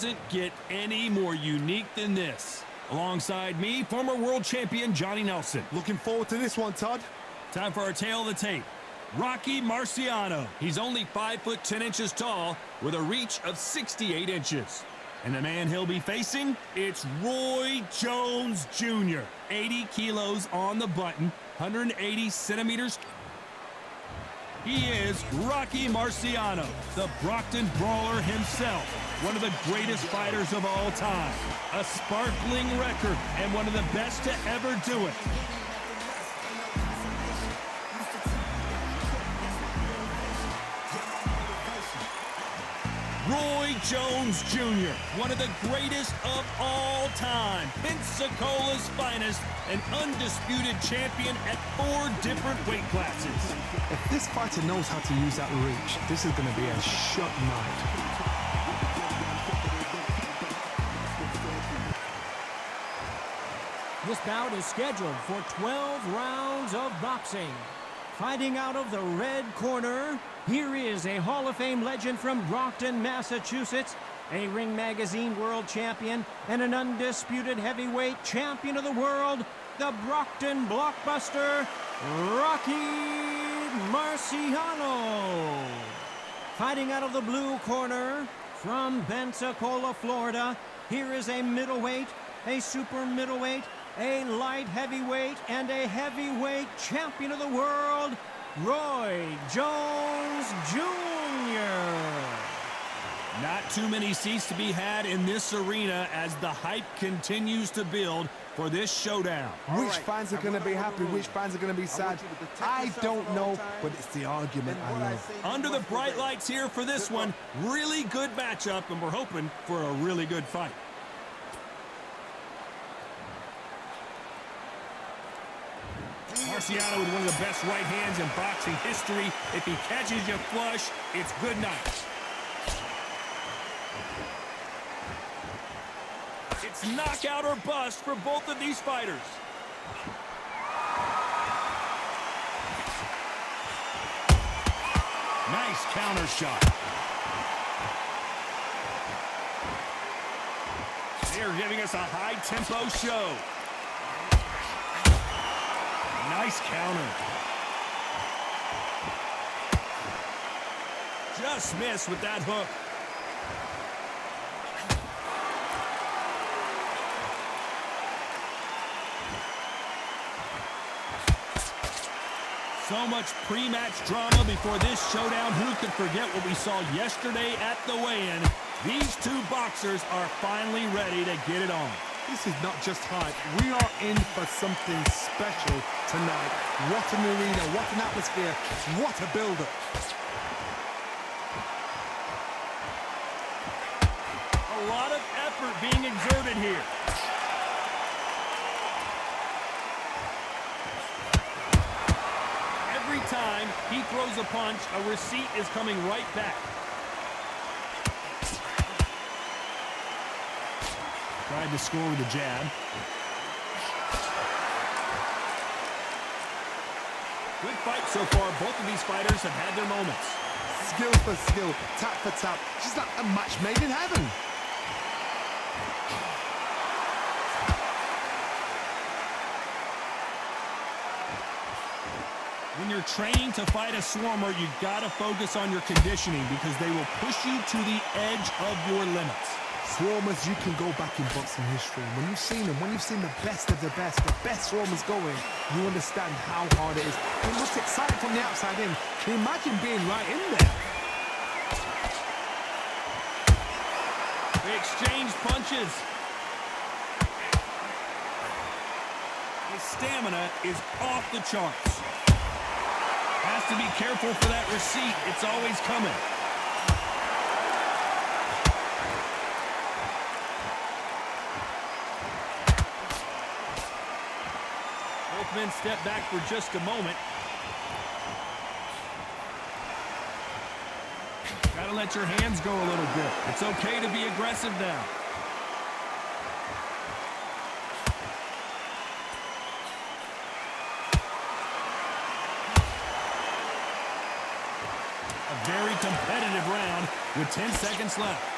doesn't get any more unique than this. Alongside me, former world champion Johnny Nelson. Looking forward to this one, Todd. Time for our tale of the tape. Rocky Marciano. He's only 5 foot 10 inches tall with a reach of 68 inches. And the man he'll be facing, it's Roy Jones Jr. 80 kilos on the button, 180 centimeters. He is Rocky Marciano, the Brockton Brawler himself, one of the greatest fighters of all time. A sparkling record and one of the best to ever do it. Roy Jones Jr., one of the greatest of all time. Pensacola's finest, an undisputed champion at 4 different weight classes. If this fighter knows how to use that reach, this is going to be a shot night. This bout is scheduled for 12 rounds of boxing. Fighting out of the red corner, here is a Hall of Fame legend from Brockton, Massachusetts, a Ring Magazine world champion, and an undisputed heavyweight champion of the world, the Brockton blockbuster, Rocky Marciano. Fighting out of the blue corner, from Pensacola, Florida, here is a middleweight, a super middleweight, a light heavyweight, and a heavyweight champion of the world, Roy Jones Jr. Not too many seats to be had in this arena as the hype continues to build for this showdown. Which fans are going to be happy, which fans are going to be sad, I don't know, but it's the argument I love. Under the bright lights here for this one, really good matchup, and we're hoping for a really good fight. Marciano with one of the best right hands in boxing history. If he catches you flush, it's good night. It's knockout or bust for both of these fighters. Nice counter shot. They're giving us a high-tempo show. Nice counter. Just missed with that hook. So much pre-match drama before this showdown. Who could forget what we saw yesterday at the weigh-in? These two boxers are finally ready to get it on. This is not just hype. We are in for something special tonight. What an arena, what an atmosphere, what a build-up. A lot of effort being exerted here. Every time he throws a punch, a receipt is coming right back. Tried to score with a jab. Good fight so far. Both of these fighters have had their moments. Skill for skill, tap for tap. Just like a match made in heaven. When you're training to fight a swarmer, you gotta focus on your conditioning because they will push you to the edge of your limits. Swarmers, you can go back in boxing history. When you've seen them, when you've seen the best of the best swarmers going, you understand how hard it is. It looks exciting from the outside in. Can you imagine being right in there? They exchange punches. His stamina is off the charts. Has to be careful for that receipt. It's always coming. Both men step back for just a moment. Gotta let your hands go a little bit. It's okay to be aggressive now. A very competitive round with 10 seconds left.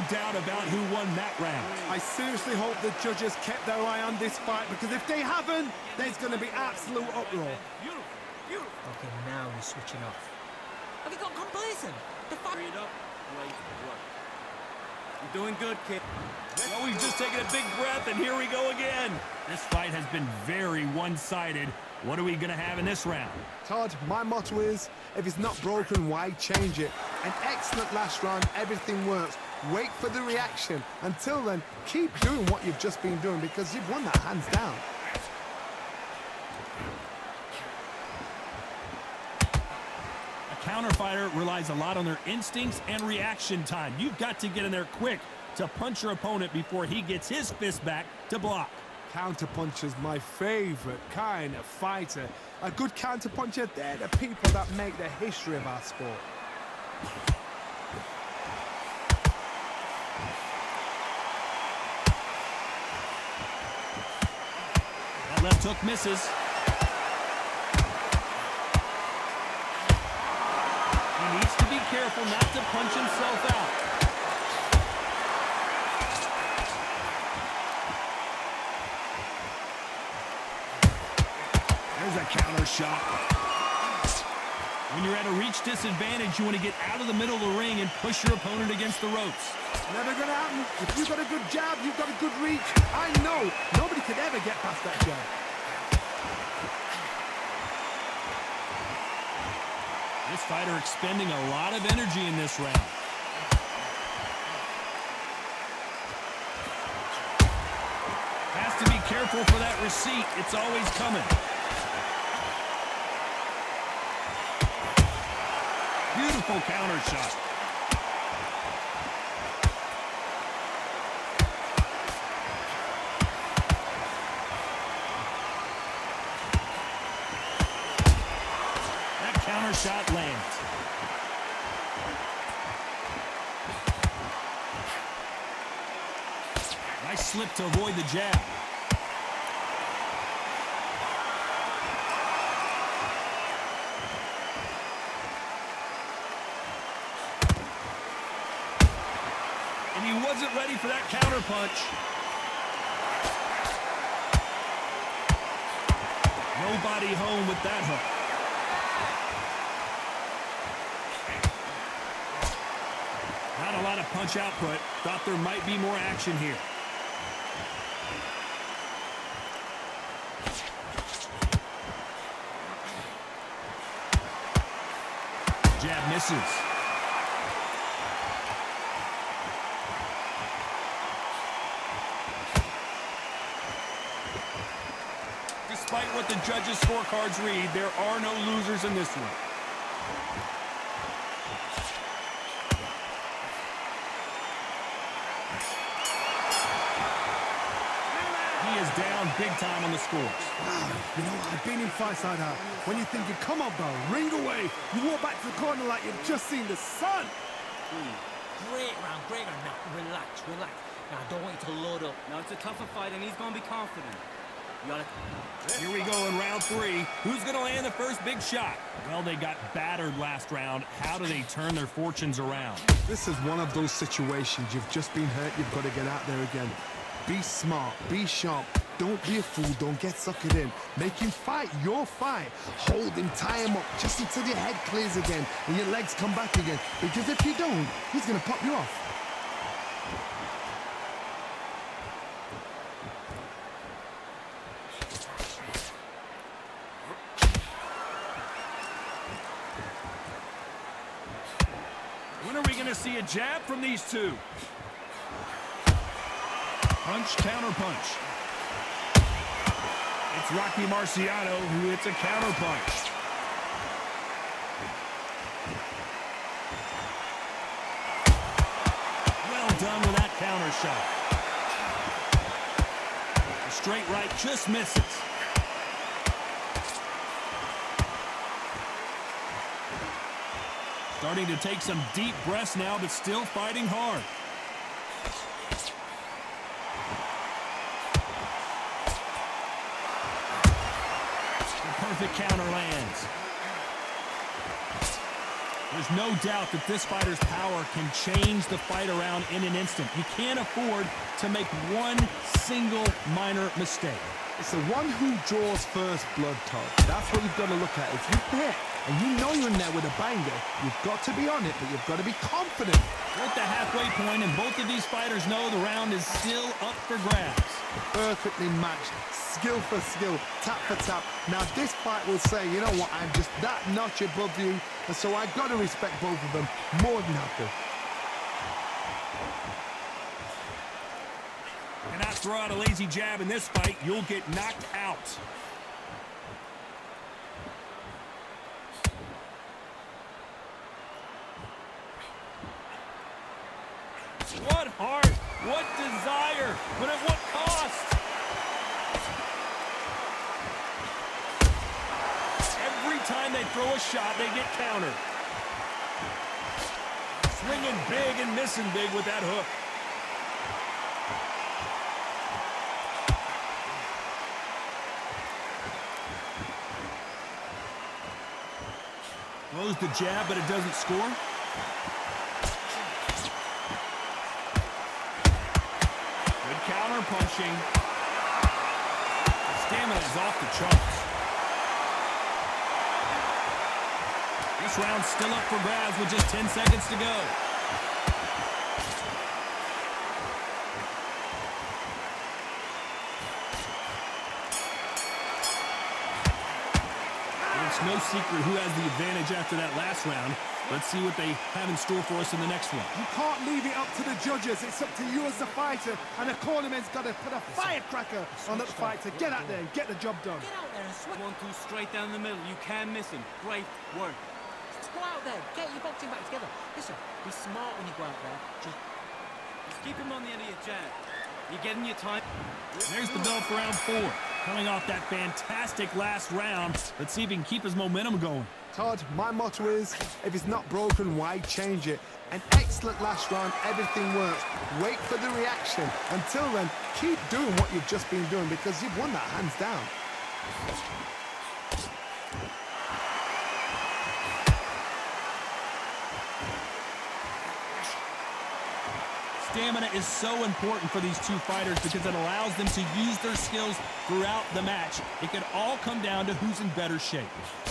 doubt about who won that round. I seriously hope the judges kept their eye on this fight, because if they haven't, there's going to be absolute uproar. Okay, now he's switching off. Okay, got complacent. The fuck? Read up. Great work. You're doing good, kid. Oh, he's just taking a big breath, and here we go again. This fight has been very one-sided. What are we going to have in this round? Todd, my motto is, if it's not broken, why change it? An excellent last round, everything works. Wait for the reaction. Until then, keep doing what you've just been doing, because you've won that hands down. A counter-fighter relies a lot on their instincts and reaction time. You've got to get in there quick to punch your opponent before he gets his fist back to block. Counterpuncher's my favorite kind of fighter. A good counterpuncher, they're the people that make the history of our sport. That left hook misses. He needs to be careful not to punch himself out. There's a counter shot. When you're at a reach disadvantage, you want to get out of the middle of the ring and push your opponent against the ropes. Never gonna happen. If you've got a good jab, you've got a good reach. I know nobody could ever get past that jab. This fighter expending a lot of energy in this round. Has to be careful for that receipt. It's always coming. Beautiful counter shot. That counter shot lands. Nice slip to avoid the jab. And he wasn't ready for that counter punch. Nobody home with that hook. Not a lot of punch output. Thought there might be more action here. Jab misses. Despite what the judges' scorecards read, there are no losers in this one. He is down big time on the scores. Wow, you know, I've been in fights like that. When you're thinking, come on, bro, ring away. You walk back to the corner like you've just seen the sun. Great round, great round. Now, relax, relax. Now, I don't want you to load up. Now it's a tougher fight, and he's gonna be confident. You gotta... Here we go in round three. Who's going to land the first big shot? Well, they got battered last round. How do they turn their fortunes around? This is one of those situations. You've just been hurt. You've got to get out there again. Be smart. Be sharp. Don't be a fool. Don't get suckered in. Make him fight your fight. Hold him. Tie him up just until your head clears again and your legs come back again. Because if you don't, he's going to pop you off. When are we going to see a jab from these two? Punch, counter punch. It's Rocky Marciano who hits a counter punch. Well done with that counter shot. A straight right just misses. Starting to take some deep breaths now, but still fighting hard. The perfect counter lands. There's no doubt that this fighter's power can change the fight around in an instant. You can't afford to make one single minor mistake. It's the one who draws first blood, Todd. That's what you've got to look at. If you're there and you know you're in there with a banger, you've got to be on it, but you've got to be confident. We're at the halfway point, and both of these fighters know the round is still up for grabs. Perfectly matched, skill for skill, tap for tap. Now this fight will say, you know what, I'm just that notch above you, and so I've got to respect both of them more than happy. Cannot throw out a lazy jab in this fight. You'll get knocked out. What heart, what desire, but at what cost? Every time they throw a shot, they get countered. Swinging big and missing big with that hook. Throws the jab, but it doesn't score. Good counter punching. Stamina is off the charts. This round's still up for grabs with just 10 seconds to go. It's no secret who has the advantage after that last round. Let's see what they have in store for us in the next one. You can't leave it up to the judges. It's up to you as the fighter, and the cornerman's got to put a firecracker on that fight to get out there and get the job done. Get out there and switch. 1-2 straight down the middle. You can't miss him. Great work. Just go out there. Get your boxing back together. Listen, be smart when you go out there. Just keep him on the end of your jab. You're getting your time. There's the bell for round 4. Coming off that fantastic last round. Let's see if he can keep his momentum going. Todd, my motto is, if it's not broken, why change it? An excellent last round, everything works. Wait for the reaction. Until then, keep doing what you've just been doing because you've won that hands down. Stamina is so important for these two fighters because it allows them to use their skills throughout the match. It can all come down to who's in better shape.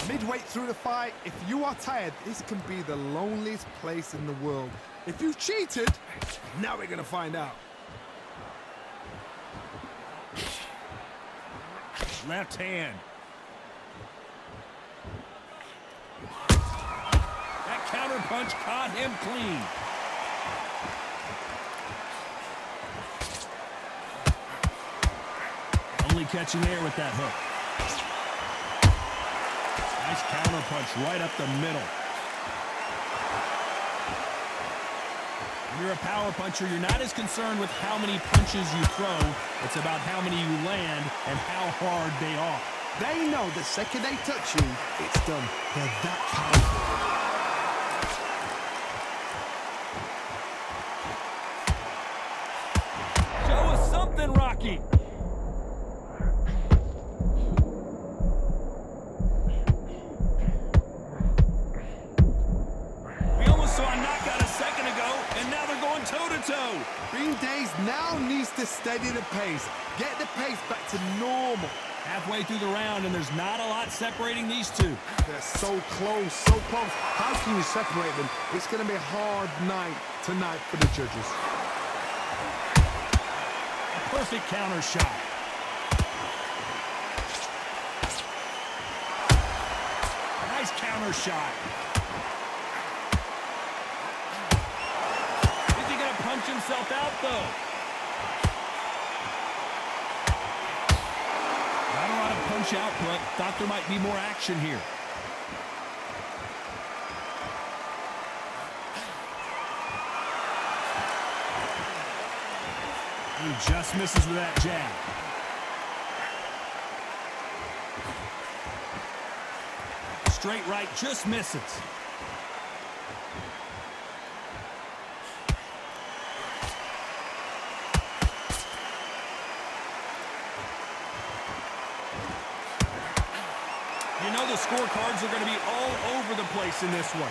Midway through the fight, if you are tired, this can be the loneliest place in the world. If you cheated, now we're going to find out. Left hand. That counter punch caught him clean. Only catching air with that hook. Nice counter punch right up the middle. When you're a power puncher, you're not as concerned with how many punches you throw. It's about how many you land and how hard they are. They know the second they touch you, it's done. They're that powerful. Show us something, Rocky. Bean Days now needs to steady the pace. Get the pace back to normal. Halfway through the round, and there's not a lot separating these two. They're so close, so close. How can you separate them? It's going to be a hard night tonight for the judges. A perfect counter shot. Nice counter shot. Punch himself out, though. Not a lot of punch output. Thought there might be more action here. He just misses with that jab. Straight right, just misses. You know the scorecards are going to be all over the place in this one.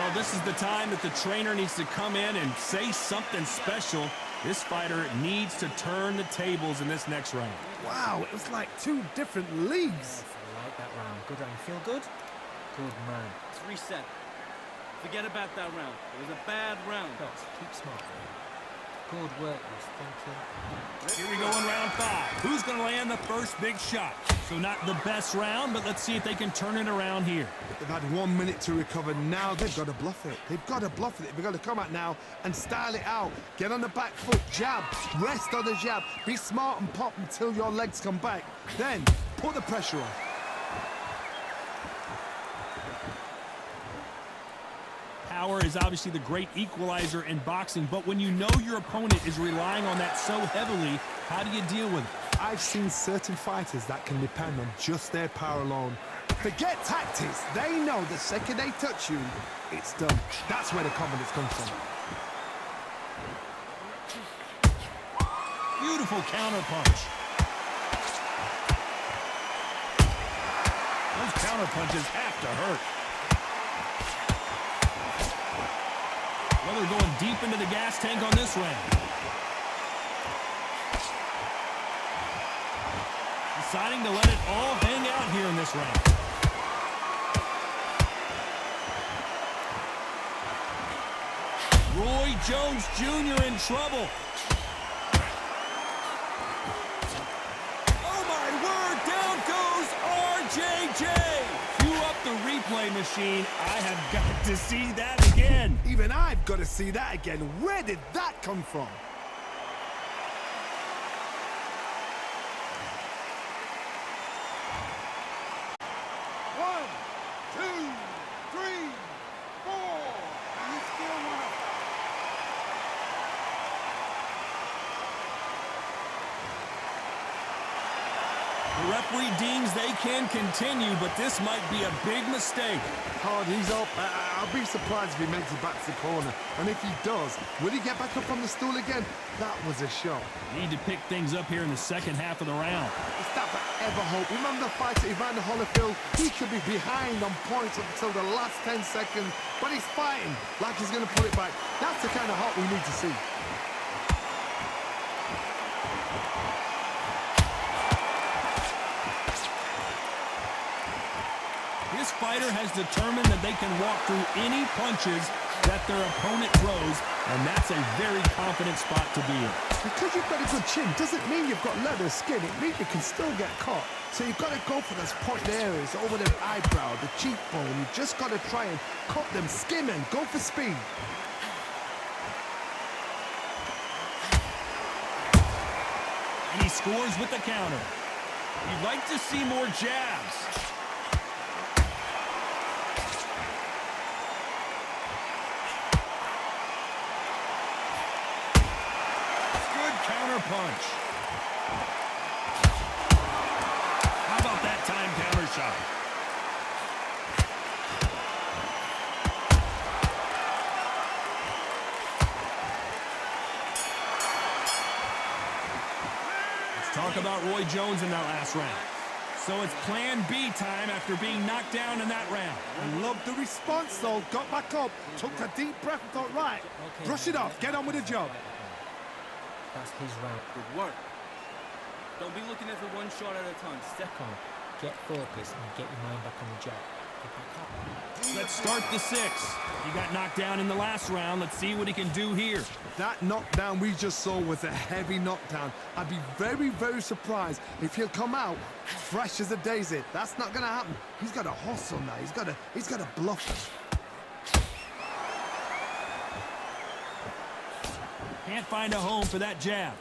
Well, this is the time that the trainer needs to come in and say something special. This fighter needs to turn the tables in this next round. Wow, it was like two different leagues. Yes, I like that round. Good round. Feel good? Good man. Let's reset. Forget about that round. It was a bad round. Shots. Keep smart. Good work, Bruce. Thank you. Here we go in round 5. Who's going to land the first big shot? So not the best round, but let's see if they can turn it around here. They've had 1 minute to recover. Now they've got to bluff it. They've got to bluff it. They've got to come out now and style it out. Get on the back foot, jab, rest on the jab. Be smart and pop until your legs come back. Then put the pressure on. Power is obviously the great equalizer in boxing, but when you know your opponent is relying on that so heavily, how do you deal with it? I've seen certain fighters that can depend on just their power alone. Forget tactics. They know the second they touch you, it's done. That's where the confidence comes from. Beautiful counter punch. Those counter punches have to hurt. Well, they're going deep into the gas tank on this round. Deciding to let it all hang out here in this round. Roy Jones Jr. in trouble. Oh my word, down goes RJJ. Cue up the replay machine. I have got to see that again. Even I've got to see that again. Where did that come from? The referee deems they can continue, but this might be a big mistake. Hard, he's up. I'll be surprised if he makes it back to the corner. And if he does, will he get back up on the stool again? That was a shot. Need to pick things up here in the second half of the round. It's that forever hope. Remember the fight at Evander Holyfield? He could be behind on points up until the last 10 seconds, but he's fighting like he's going to put it back. That's the kind of hope we need to see. This fighter has determined that they can walk through any punches that their opponent throws, and that's a very confident spot to be in. Because you've got a good chin doesn't mean you've got leather skin. It means you can still get caught. So you've got to go for those point areas over the eyebrow, the cheekbone. You've just got to try and cut them, skim and go for speed. And he scores with the counter. You'd like to see more jabs. Punch. How about that time counter shot? Let's talk about Roy Jones in that last round. So it's plan B time after being knocked down in that round. I love the response though. Got back up, took a deep breath and thought, right, brush it off, get on with the job. That's his round. Good work. Don't be looking at it one shot at a time. Step on. Get focused and get your mind back on the job. Get back up. Let's start the 6. He got knocked down in the last round. Let's see what he can do here. That knockdown we just saw was a heavy knockdown. I'd be very, very surprised if he'll come out fresh as a daisy. That's not going to happen. He's got to hustle now. He's got to bluff it. Can't find a home for that jab.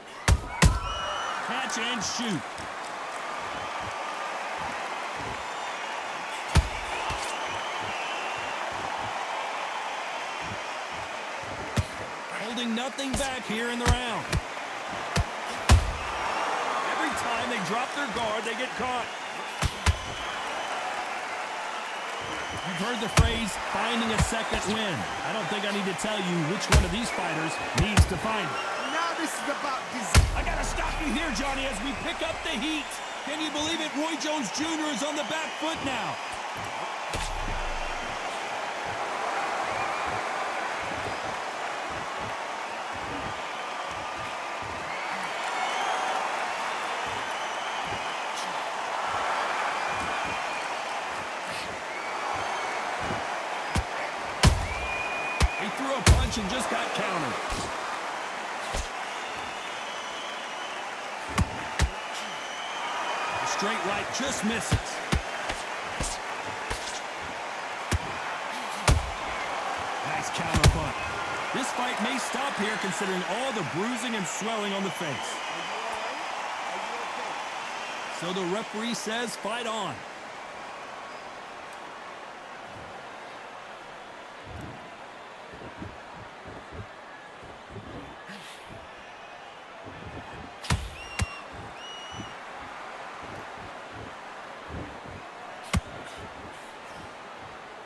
Catch and shoot. Holding nothing back here in the round. Every time they drop their guard, they get caught. You've heard the phrase, finding a second win. I don't think I need to tell you which one of these fighters needs to find it. Now this is about this. I gotta stop you here, Johnny, as we pick up the heat. Can you believe it? Roy Jones Jr. is on the back foot now. threw a punch and just got countered. The straight right just misses. Nice counter punch. This fight may stop here considering all the bruising and swelling on the face. So the referee says fight on.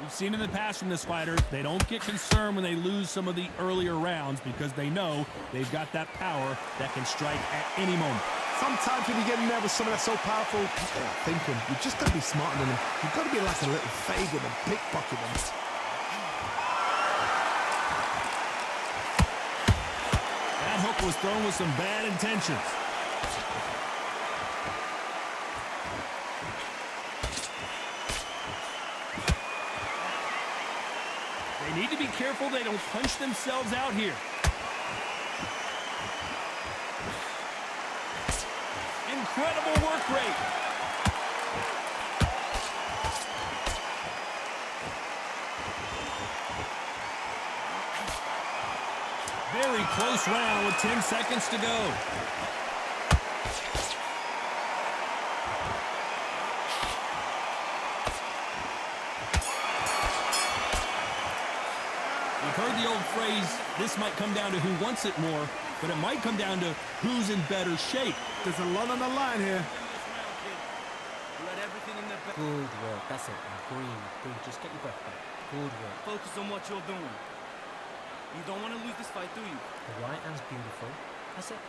We've seen in the past from this fighter, they don't get concerned when they lose some of the earlier rounds because they know they've got that power that can strike at any moment. Sometimes when you get in there with someone that's so powerful, thinking, you've just got to be smarter than them. You've got to be like a little faggot and pickpocket them. That hook was thrown with some bad intentions. They need to be careful they don't punch themselves out here. Incredible work rate. Very close round with 10 seconds to go. We've heard the old phrase, this might come down to who wants it more, but it might come down to who's in better shape. There's a lot on the line here. Good work. That's it. Now breathe. Just get your breath back. Good work. Focus on what you're doing. You don't want to lose this fight, do you? The right hand's beautiful. That's it.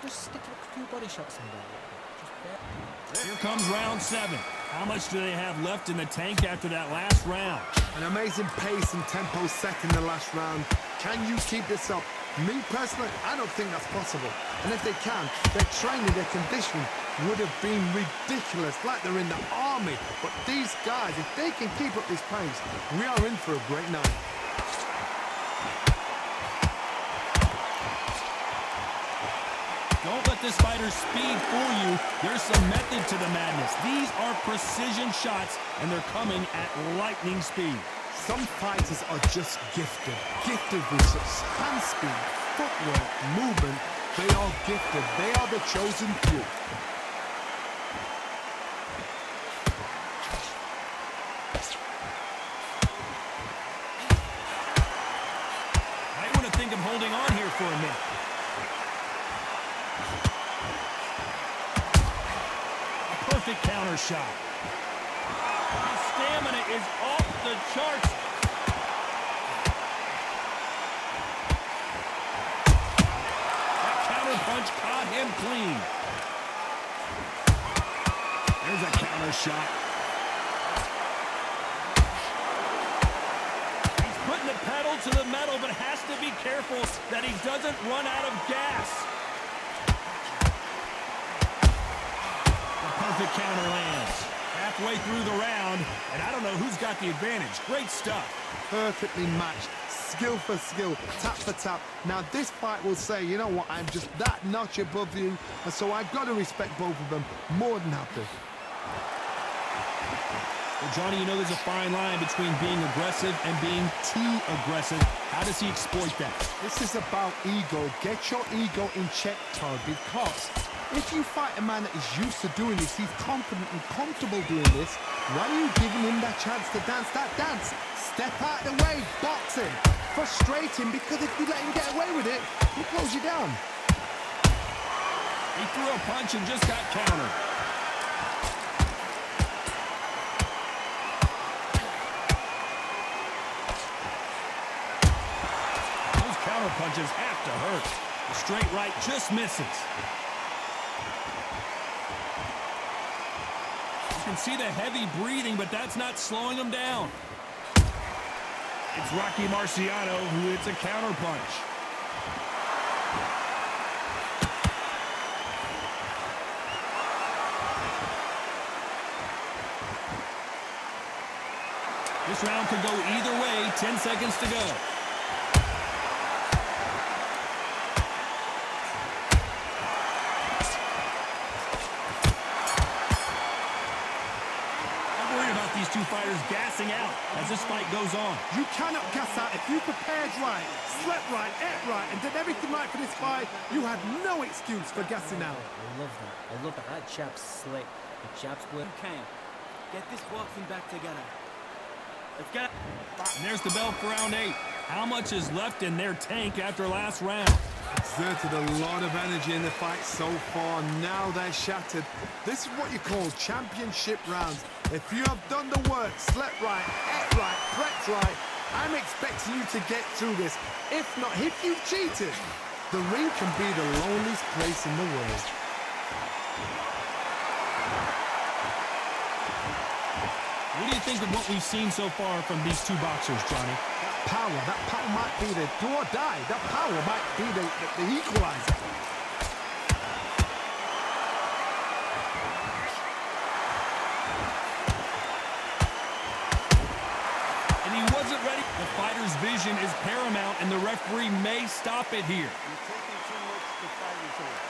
Just stick a few body shots in there. Just there. Here comes round 7. How much do they have left in the tank after that last round? An amazing pace and tempo set in the last round. Can you keep this up? Me personally, I don't think that's possible. And if they can, their training, their conditioning would have been ridiculous, like they're in the army. But these guys, if they can keep up this pace, we are in for a great night. Don't let this fighter's speed fool you. There's some method to the madness. These are precision shots, and they're coming at lightning speed. Some fighters are just gifted. Gifted with such hand speed, footwork, movement. They are gifted. They are the chosen few. Might want to think of holding on here for a minute. A perfect counter shot. His stamina is off the charts. That counter punch caught him clean. There's a counter shot. He's putting the pedal to the metal, but has to be careful that he doesn't run out of gas. The perfect counter lands. Halfway through the round, and I don't know who's got the advantage. Great stuff. Perfectly matched, skill for skill, tap for tap. Now this fight will say, you know what, I'm just that notch above you, and so I've got to respect both of them more than happy. Well, Johnny, you know there's a fine line between being aggressive and being too aggressive. How does he exploit that? This is about ego. Get your ego in check, Todd, because if you fight a man that is used to doing this, he's confident and comfortable doing this, why are you giving him that chance to dance that dance? Step out of the way, box him, frustrate him, because if you let him get away with it, he'll close you down. He threw a punch and just got countered. Those counter punches have to hurt. The straight right just misses. You can see the heavy breathing, but that's not slowing him down. It's Rocky Marciano who hits a counter punch. This round could go either way. 10 seconds to go. fighters gassing out as this fight goes on. You cannot gas out. If you prepared right, slept right, ate right, and did everything right for this fight, you had no excuse for gassing out. I love that. I love that. That jab's slick. The jab's work. Okay, get this boxing back together. Let's get it. And there's the bell for round 8. How much is left in their tank after last round? Exerted a lot of energy in the fight so far. Now they're shattered. This is what you call championship rounds. If you have done the work, slept right, ate right, prepped right, I'm expecting you to get through this. If not, if you've cheated, the ring can be the loneliest place in the world. What do you think of what we've seen so far from these two boxers, Johnny? That power might be the do or die. That power might be the equalizer. And he wasn't ready. The fighter's vision is paramount, and the referee may stop it here. You're taking too much to fight into it.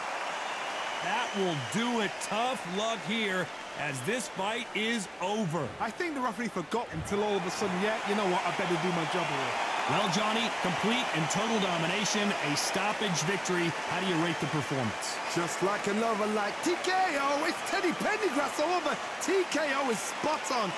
That will do it. Tough luck here as this fight is over. I think the referee forgot until all of a sudden, yeah, you know what, I better do my job here. Well, Johnny, complete and total domination, a stoppage victory. How do you rate the performance? Just like another like TKO, it's Teddy Pendergrass all over. TKO is spot on.